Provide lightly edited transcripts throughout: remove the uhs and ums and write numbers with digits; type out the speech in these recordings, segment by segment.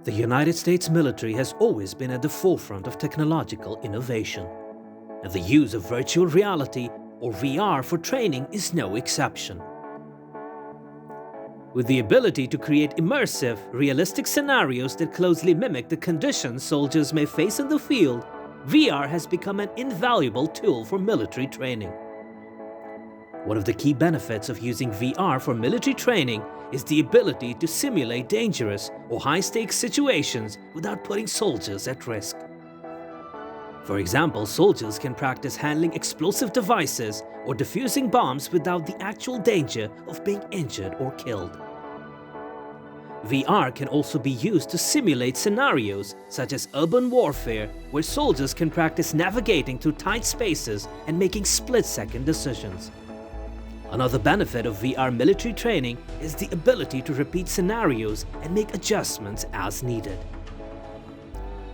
The United States military has always been at the forefront of technological innovation, and the use of virtual reality or VR for training is no exception. With the ability to create immersive, realistic scenarios that closely mimic the conditions soldiers may face in the field, VR has become an invaluable tool for military training. One of the key benefits of using VR for military training is the ability to simulate dangerous or high-stakes situations without putting soldiers at risk. For example, soldiers can practice handling explosive devices or defusing bombs without the actual danger of being injured or killed. VR can also be used to simulate scenarios such as urban warfare, where soldiers can practice navigating through tight spaces and making split-second decisions. Another benefit of VR military training is the ability to repeat scenarios and make adjustments as needed.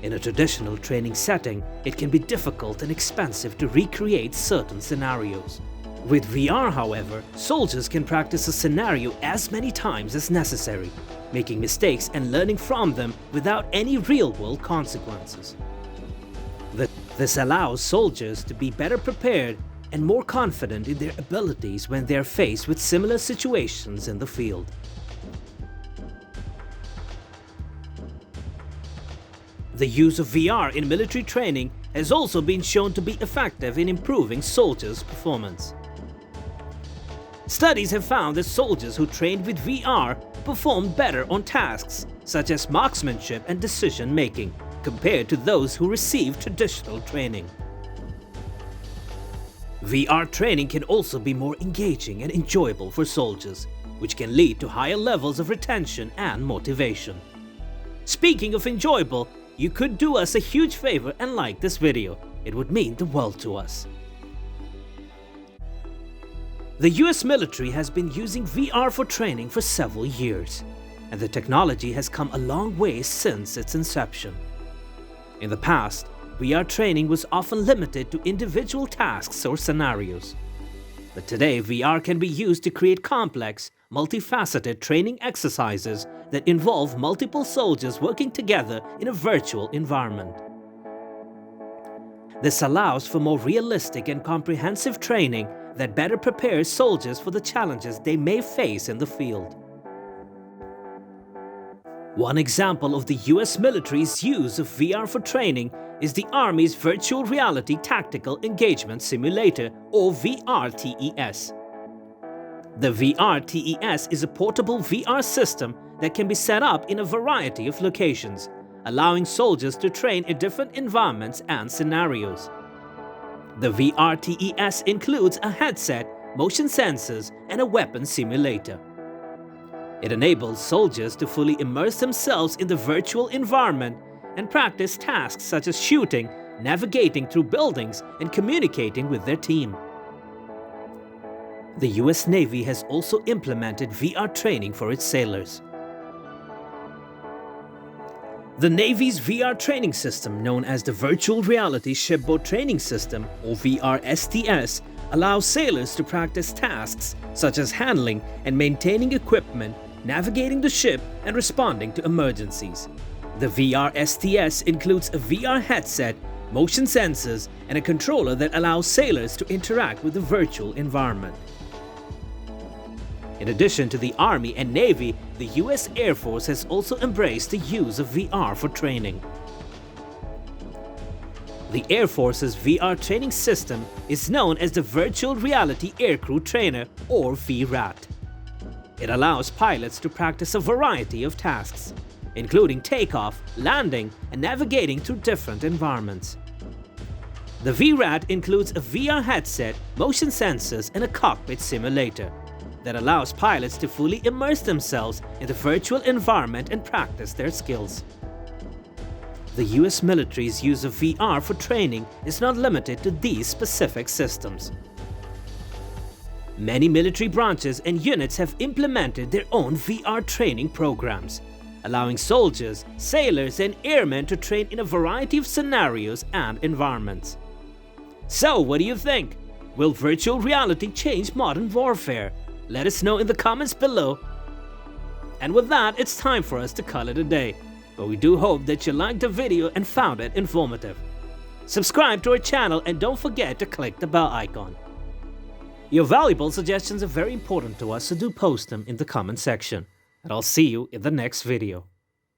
In a traditional training setting, it can be difficult and expensive to recreate certain scenarios. With VR, however, soldiers can practice a scenario as many times as necessary, making mistakes and learning from them without any real-world consequences. This allows soldiers to be better prepared and more confident in their abilities when they are faced with similar situations in the field. The use of VR in military training has also been shown to be effective in improving soldiers' performance. Studies have found that soldiers who trained with VR performed better on tasks such as marksmanship and decision-making compared to those who received traditional training. VR training can also be more engaging and enjoyable for soldiers, which can lead to higher levels of retention and motivation. Speaking of enjoyable, you could do us a huge favor and like this video. It would mean the world to us. The US military has been using VR for training for several years, and the technology has come a long way since its inception. In the past, VR training was often limited to individual tasks or scenarios. But today, VR can be used to create complex, multifaceted training exercises that involve multiple soldiers working together in a virtual environment. This allows for more realistic and comprehensive training that better prepares soldiers for the challenges they may face in the field. One example of the US military's use of VR for training is the Army's Virtual Reality Tactical Engagement Simulator, or VRTES. The VRTES is a portable VR system that can be set up in a variety of locations, allowing soldiers to train in different environments and scenarios. The VRTES includes a headset, motion sensors, and a weapon simulator. It enables soldiers to fully immerse themselves in the virtual environment and practice tasks such as shooting, navigating through buildings, and communicating with their team. The US Navy has also implemented VR training for its sailors. The Navy's VR training system, known as the Virtual Reality Shipboard Training System, or VRSTS, allows sailors to practice tasks such as handling and maintaining equipment, navigating the ship, and responding to emergencies. The VRSTS includes a VR headset, motion sensors, and a controller that allows sailors to interact with the virtual environment. In addition to the Army and Navy, the US Air Force has also embraced the use of VR for training. The Air Force's VR training system is known as the Virtual Reality Aircrew Trainer, or VRAT. It allows pilots to practice a variety of tasks, including takeoff, landing, and navigating through different environments. The VRAT includes a VR headset, motion sensors, and a cockpit simulator that allows pilots to fully immerse themselves in the virtual environment and practice their skills. The US military's use of VR for training is not limited to these specific systems. Many military branches and units have implemented their own VR training programs, allowing soldiers, sailors, and airmen to train in a variety of scenarios and environments. So, what do you think? Will virtual reality change modern warfare? Let us know in the comments below. And with that, it's time for us to call it a day. but we do hope that you liked the video and found it informative. Subscribe to our channel and don't forget to click the bell icon. Your valuable suggestions are very important to us, so do post them in the comment section. And I'll see you in the next video.